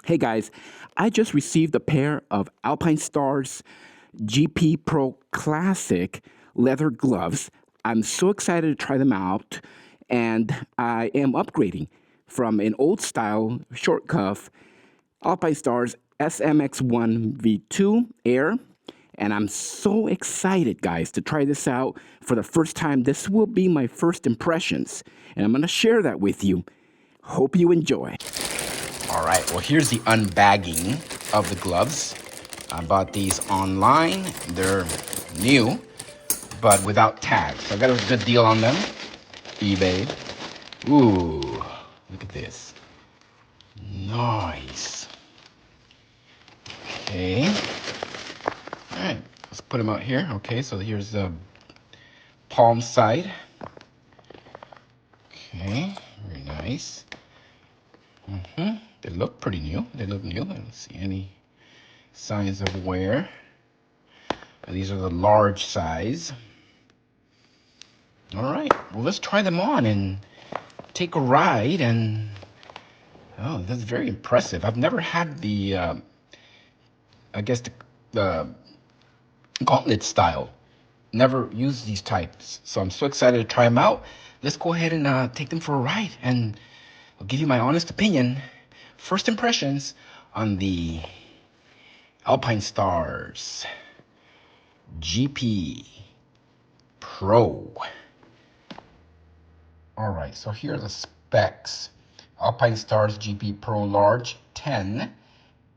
Hey guys, I just received a pair of Alpinestars GP Pro Classic leather gloves. I'm so excited to try them out, and I am upgrading from an old style short cuff Alpinestars SMX1 V2 Air. And I'm so excited, guys, to try this out for the first time. This will be my first impressions, and I'm going to share that with you. Hope you enjoy. All right, well, here's the unbagging of the gloves. I bought these online. They're new, but without tags. So I got a good deal on them. eBay. Ooh, look at this. Nice. Okay. All right, let's put them out here. Okay, so here's the palm side. Okay, very nice. They look pretty new. They look new. I don't see any signs of wear. These are the large size. All right, well, let's try them on and take a ride. And oh, that's very impressive. I've never had the, I guess the gauntlet style. Never used these types, so I'm so excited to try them out. Let's go ahead and take them for a ride, and I'll give you my honest opinion. First impressions on the Alpinestars GP Pro. All right, so here are the specs. Alpinestars GP Pro Large 10,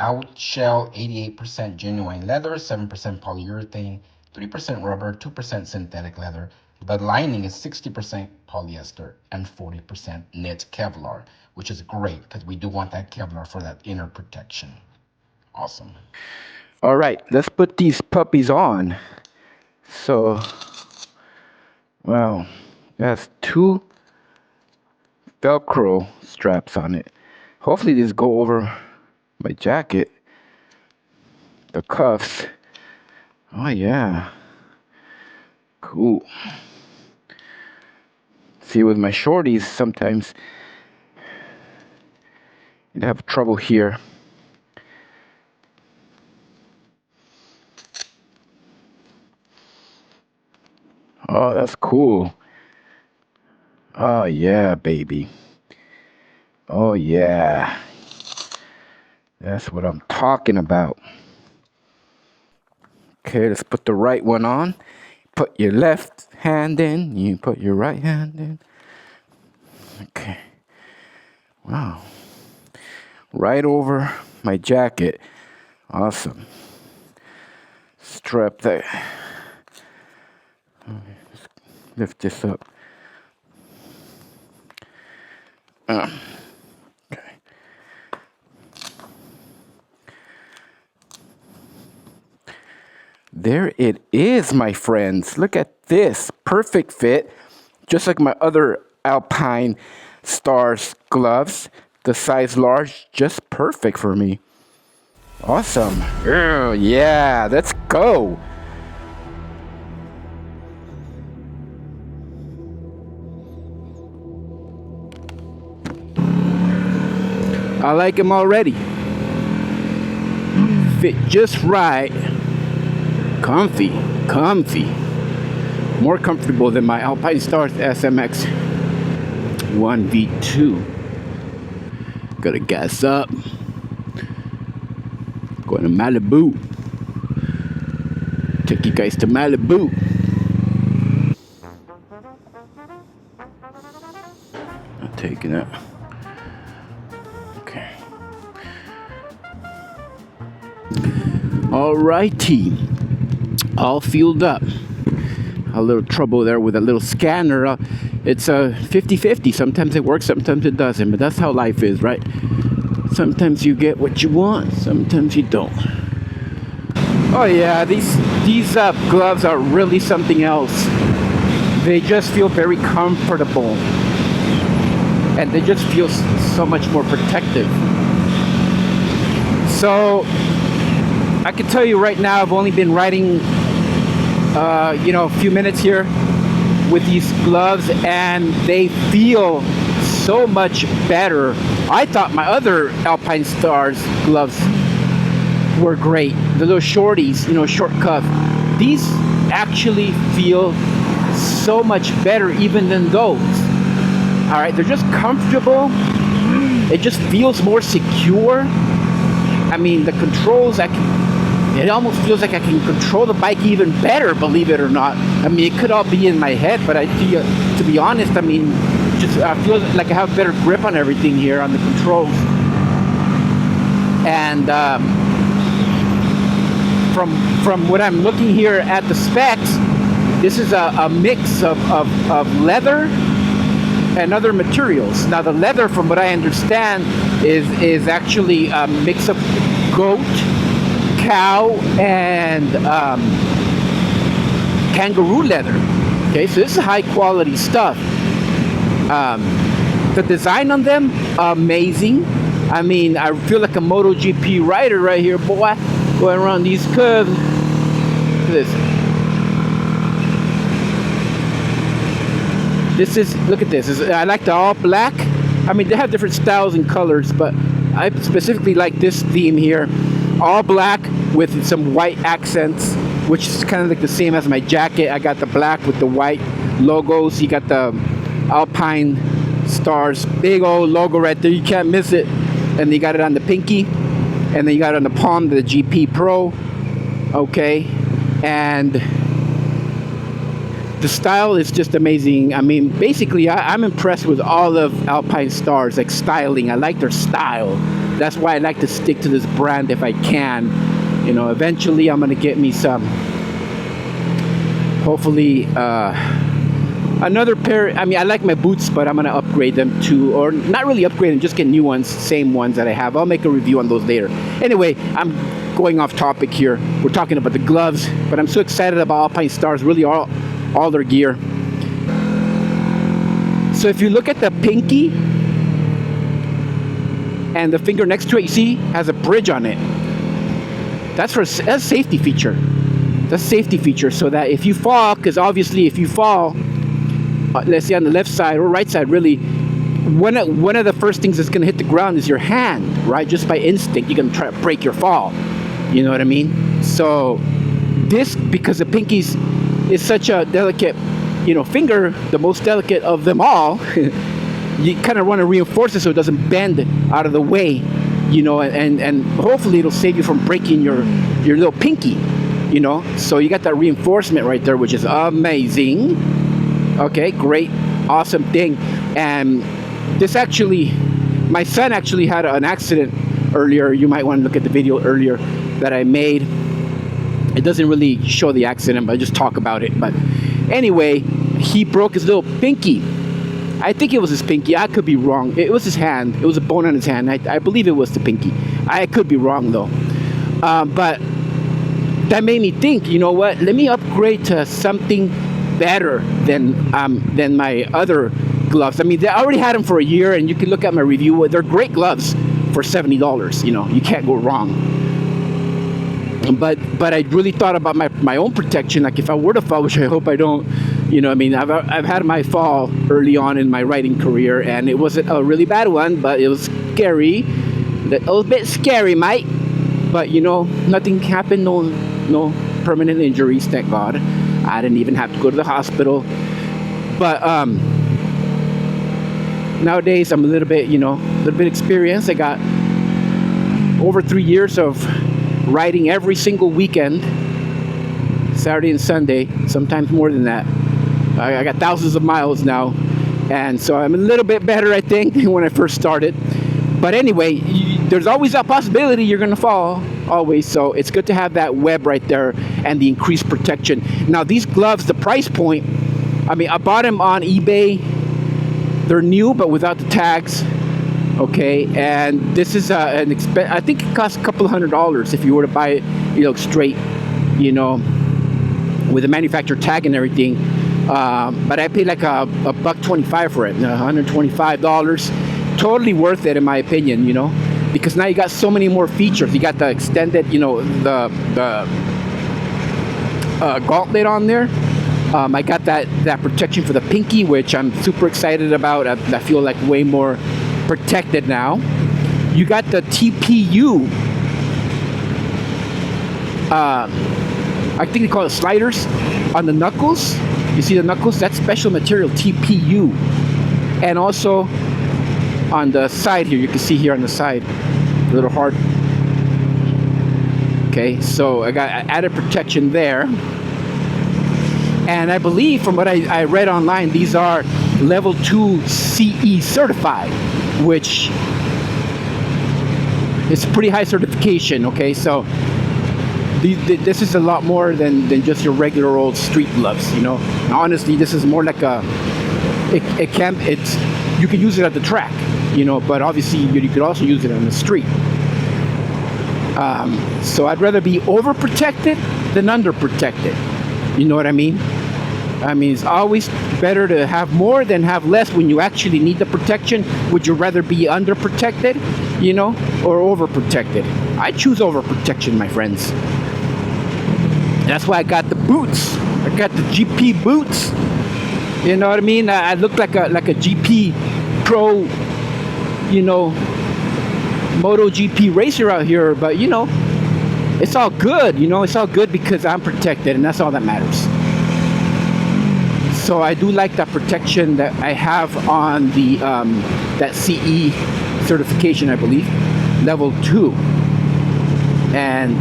outshell 88% genuine leather, 7% polyurethane, 3% rubber, 2% synthetic leather. The lining is 60% polyester and 40% knit Kevlar, which is great because we do want that Kevlar for that inner protection. Awesome. All right, let's put these puppies on. So, wow, that's 2 Velcro straps on it. Hopefully these go over my jacket. The cuffs. Oh yeah. Cool. See, with my shorties, sometimes you'd have trouble here. Oh, that's cool. Oh yeah, baby. Oh yeah. That's what I'm talking about. Okay, let's put the right one on. Put your left hand in. You put your right hand in. Okay. Wow. Right over my jacket. Awesome. Strap that. Lift this up. Okay. There it is, my friends. Look at this. Perfect fit. Just like my other Alpine Stars gloves. The size large, just perfect for me. Awesome. Oh, yeah, let's go. I like them already. Fit just right. Comfy. More comfortable than my Alpinestars SMX 1V2. Gotta gas up. Going to Malibu. Take you guys to Malibu. I'm taking it. Okay. Alrighty. All fueled up. A little trouble there with a little scanner. It's a 50-50. Sometimes it works, sometimes it doesn't. But that's how life is, right? Sometimes you get what you want, sometimes you don't. Oh yeah, these gloves are really something else. They just feel very comfortable. And they just feel so much more protective. So, I can tell you right now, I've only been riding a few minutes here with these gloves, and they feel so much better. I thought my other Alpinestars gloves were great. The little shorties, you know, short cuff. These actually feel so much better even than those. All right, they're just comfortable. It just feels more secure. I mean, the controls, it almost feels like I can control the bike even better, believe it or not. I mean, it could all be in my head, but to be honest, I mean, I feel like I have better grip on everything here, on the controls. And from what I'm looking here at the specs, this is a mix of leather and other materials. Now, the leather, from what I understand, is actually a mix of goat, cow, and kangaroo leather. Okay, so this is high quality stuff. The design on them, amazing. I mean, I feel like a Moto GP rider right here, boy, going around these curves. Look at this. Look at this. I like the all black. I mean, they have different styles and colors, but I specifically like this theme here. All black with some white accents, which is kind of like the same as my jacket. I got the black with the white logos. You got the Alpinestars, big old logo right there. You can't miss it. And then you got it on the pinky. And then you got it on the palm, the GP Pro. Okay. And the style is just amazing. I mean, basically, I'm impressed with all of Alpinestars, like styling. I like their style. That's why I like to stick to this brand if I can. You know, eventually I'm gonna get me some, hopefully, another pair. I mean, I like my boots, but I'm gonna upgrade them to, or not really upgrade them, just get new ones, same ones that I have. I'll make a review on those later. Anyway, I'm going off topic here. We're talking about the gloves, but I'm so excited about Alpinestars, really all their gear. So if you look at the pinky and the finger next to it, you see, has a bridge on it. That's a safety feature. That's a safety feature, so that if you fall, because obviously if you fall, let's say on the left side or right side, really, one of the first things that's going to hit the ground is your hand, right? Just by instinct, you're going to try to break your fall. You know what I mean? So this, because the pinky's is such a delicate, you know, finger, the most delicate of them all, you kind of want to reinforce it so it doesn't bend out of the way, you know, and hopefully it'll save you from breaking your little pinky, you know. So you got that reinforcement right there, which is amazing. Okay, great, awesome thing. And this actually, my son actually had an accident earlier. You might want to look at the video earlier that I made. It doesn't really show the accident, but I just talk about it. But anyway, he broke his little pinky. I think it was his pinky. I could be wrong. It was his hand. It was a bone on his hand. I believe it was the pinky. I could be wrong though. But that made me think, you know what? Let me upgrade to something better than my other gloves. I mean, I already had them for a year, and you can look at my review. They're great gloves for $70. You know, you can't go wrong. But I really thought about my own protection. Like if I were to fall, which I hope I don't, you know, I mean, I've had my fall early on in my riding career, and it wasn't a really bad one, but it was scary. A little bit scary, mate. But you know, nothing happened. No permanent injuries, thank God. I didn't even have to go to the hospital. But nowadays I'm a little bit experienced. I got over 3 years of riding every single weekend, Saturday and Sunday, sometimes more than that. I got thousands of miles now, and so I'm a little bit better, I think, than when I first started. But anyway, there's always that possibility you're gonna fall, always. So it's good to have that web right there and the increased protection. Now these gloves, the price point, I mean, I bought them on eBay. They're new, but without the tags. Okay, and this is I think it costs a couple $100 if you were to buy it, you know, straight, you know, with a manufacturer tag and everything. But I paid like a $1.25 for it, $125. Totally worth it in my opinion, you know, because now you got so many more features. You got the extended, you know, the gauntlet on there. I got that protection for the pinky, which I'm super excited about. I feel like way more protected now. You got the TPU. I think they call it sliders on the knuckles. You see the knuckles? That's special material, TPU. And also on the side here, you can see here on the side, a little heart. Okay, so I got added protection there. And I believe from what I read online, these are level 2 CE certified, which is pretty high certification. Okay, so this is a lot more than just your regular old street gloves, you know. Honestly, this is more like you can use it at the track, you know, but obviously you could also use it on the street. So I'd rather be overprotected than underprotected. You know what I mean? I mean, it's always better to have more than have less when you actually need the protection. Would you rather be underprotected, you know, or overprotected? I choose overprotection, my friends. That's why I got the boots. I got the GP boots. You know what I mean? I look like a GP Pro, you know, Moto GP racer out here, but you know, it's all good. You know, it's all good because I'm protected, and that's all that matters. So I do like that protection that I have on the that CE certification, I believe, level 2. And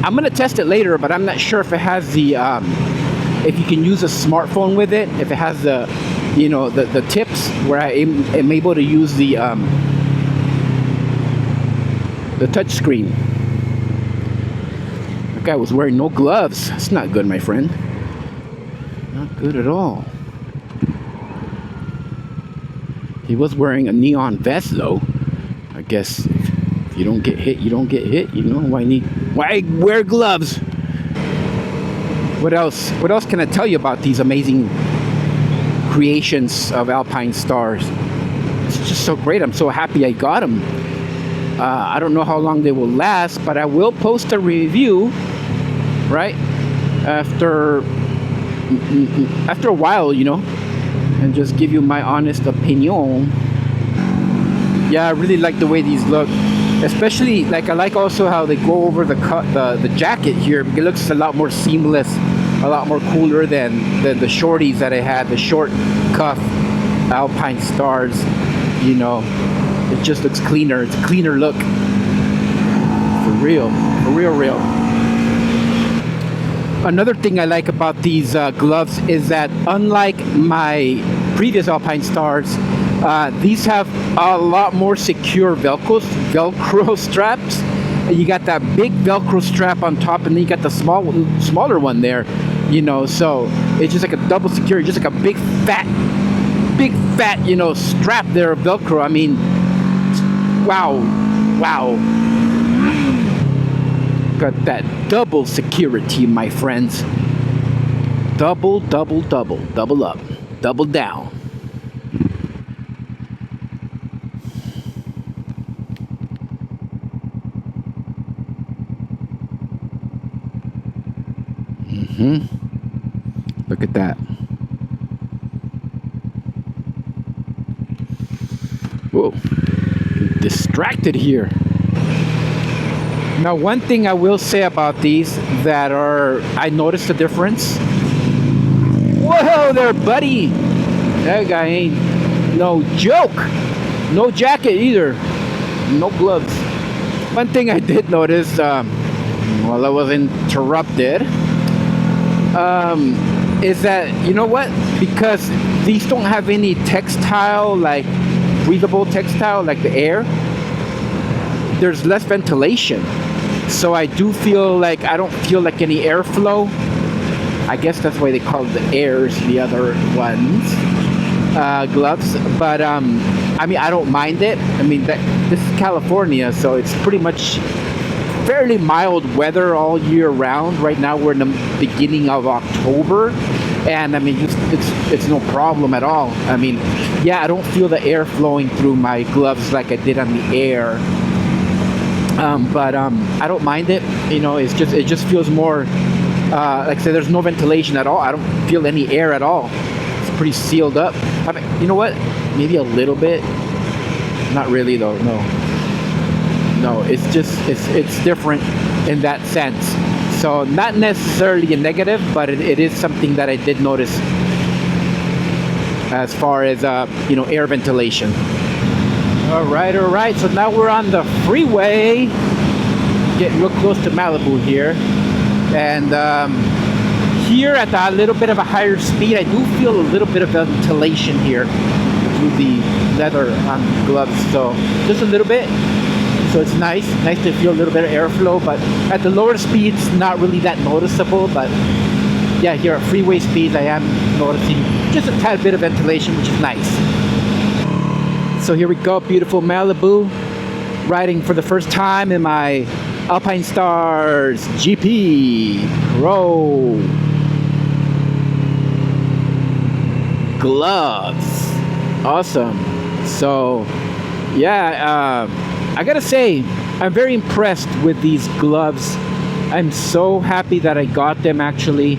I'm gonna test it later, but I'm not sure if it has the if you can use a smartphone with it, if it has the, you know, the tips where I am able to use the touch screen. That guy was wearing no gloves. That's not good, my friend. Not good at all. He was wearing a neon vest though. I guess if you don't get hit, you don't get hit. You know, why wear gloves? What else can I tell you about these amazing creations of Alpinestars? It's just so great. I'm so happy I got them. I don't know how long they will last, but I will post a review, right, after a while, you know, and just give you my honest opinion. Yeah, I really like the way these look, especially like I like also how they go over the jacket here. It looks a lot more seamless, a lot more cooler than the shorties that I had, the short cuff Alpinestars. You know, it just looks cleaner. It's a cleaner look. For real. Another thing I like about these gloves is that unlike my previous Alpinestars, these have a lot more secure Velcro straps. You got that big Velcro strap on top, and then you got the smaller one there, you know, so it's just like a double security, just like a big fat, you know, strap there of Velcro. I mean, wow. Got that double security, my friends. Double up, double down. Look at that. Whoa, distracted here. Now, one thing I will say about these I noticed a difference. Whoa there, buddy. That guy ain't no joke. No jacket either. No gloves. One thing I did notice, while I was interrupted, is that, you know what? Because these don't have any textile, like breathable textile, like the air, there's less ventilation. So I do feel like I don't feel like any airflow. I guess that's why they call the airs the other ones, gloves. But I mean, I don't mind it. I mean, this is California, so it's pretty much fairly mild weather all year round. Right now we're in the beginning of October, and I mean, it's no problem at all. I mean, yeah, I don't feel the air flowing through my gloves like I did on the air. But I don't mind it. You know, it just feels more Like I said, there's no ventilation at all. I don't feel any air at all. It's pretty sealed up. I mean, you know what? Maybe a little bit. Not really though. No, it's just it's different in that sense. So not necessarily a negative, but it is something that I did notice as far as air ventilation. All right. So now we're on the freeway, getting real close to Malibu here, and here at a little bit of a higher speed, I do feel a little bit of ventilation here through the leather gloves. So just a little bit. So it's nice to feel a little bit of airflow, but at the lower speeds, not really that noticeable. But yeah, here at freeway speeds, I am noticing just a tad bit of ventilation, which is nice. So here we go, beautiful Malibu, riding for the first time in my Alpinestars GP Pro gloves. Awesome. So yeah, I gotta say, I'm very impressed with these gloves. I'm so happy that I got them. Actually,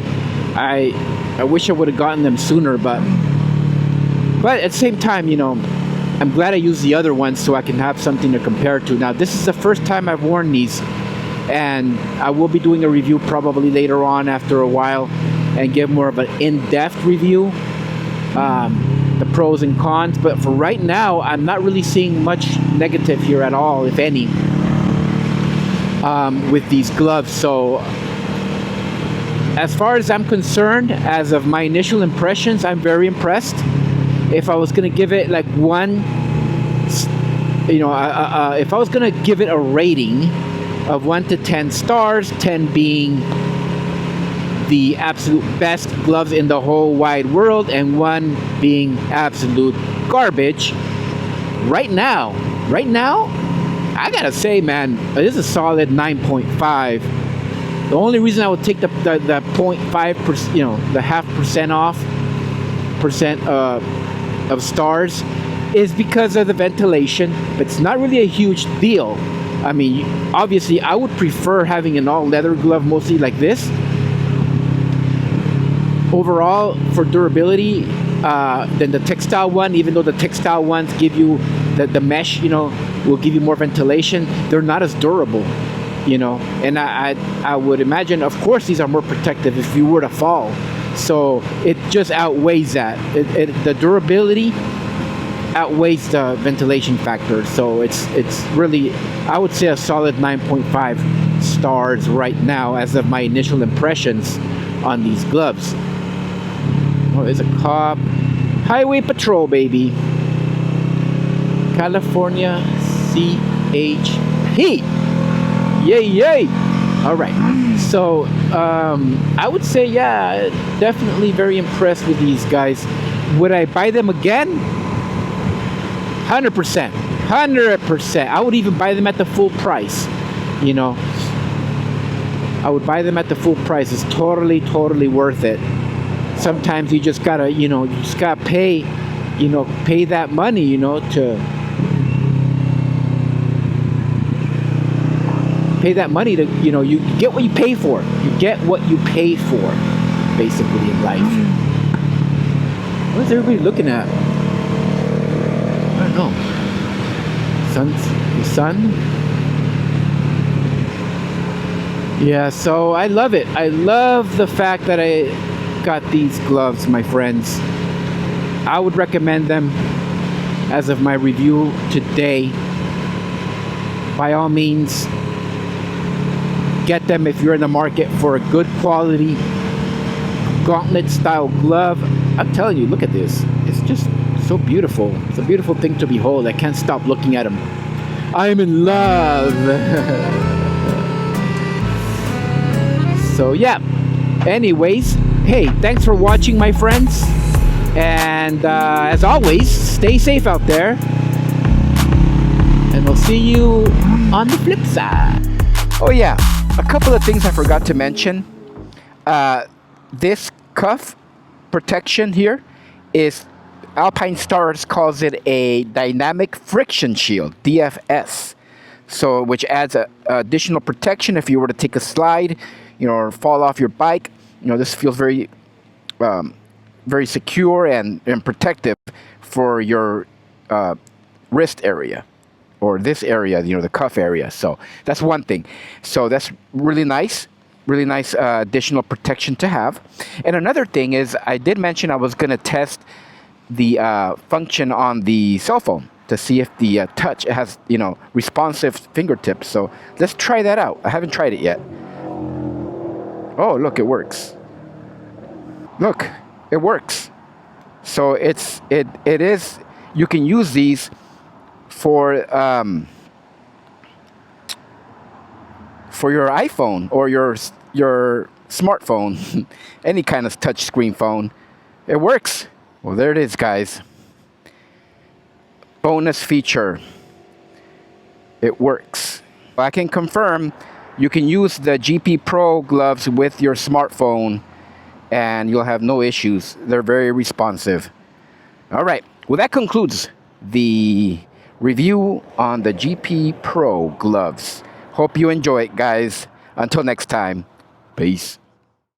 I wish I would have gotten them sooner, but at the same time, I'm glad I used the other ones so I can have something to compare to. Now, this is the first time I've worn these, and I will be doing a review probably later on after a while and give more of an in-depth review, the pros and cons. But for right now, I'm not really seeing much negative here at all, if any, with these gloves. So as far as I'm concerned, as of my initial impressions, I'm very impressed. If I was gonna give it like one, if I was gonna give it a rating of 1 to 10 stars, 10 being the absolute best gloves in the whole wide world and 1 being absolute garbage, right now, I gotta say, man, this is a solid 9.5. The only reason I would take the 0.5%, the half percent off of stars is because of the ventilation. But it's not really a huge deal. I mean, obviously I would prefer having an all leather glove mostly like this overall for durability than the textile one, even though the textile ones give you the mesh, will give you more ventilation. They're not as durable, and I would imagine, of course, these are more protective if you were to fall. So it just outweighs that. The durability outweighs the ventilation factor. So it's really, I would say, a solid 9.5 stars right now as of my initial impressions on these gloves. Oh, there's a cop. Highway patrol, baby. California CHP. Yay. All right. So I would say, yeah, definitely very impressed with these guys. Would I buy them again? 100%. I would even buy them at the full price. I would buy them at the full price. It's totally worth it. Sometimes you just gotta, pay that money, to pay that money to, you get what you pay for. You get what you pay for, basically, in life. What is everybody looking at? I don't know. The sun? Yeah, so I love it. I love the fact that I got these gloves, my friends. I would recommend them as of my review today. By all means, get them if you're in the market for a good quality gauntlet style glove. I'm telling you, look at this. It's just so beautiful. It's a beautiful thing to behold. I can't stop looking at them. I am in love. So yeah, anyways, hey, thanks for watching, my friends. And as always, stay safe out there. And we'll see you on the flip side. Oh yeah, a couple of things I forgot to mention. This cuff protection here is, Alpinestars calls it a dynamic friction shield, DFS. So which adds a additional protection if you were to take a slide. or fall off your bike. This feels very very secure and protective for your wrist area, or this area, the cuff area. So that's one thing. So that's really nice, additional protection to have. And another thing is, I did mention I was going to test the function on the cell phone to see if the touch has, responsive fingertips. So let's try that out. I haven't tried it yet. Oh, look, it works. Look, it works. So it is. You can use these for your iPhone or your smartphone, any kind of touch screen phone. It works. Well, there it is, guys. Bonus feature. It works. I can confirm you can use the GP Pro gloves with your smartphone and you'll have no issues. They're very responsive. All right. Well, that concludes the review on the GP Pro gloves. Hope you enjoy it, guys. Until next time, peace.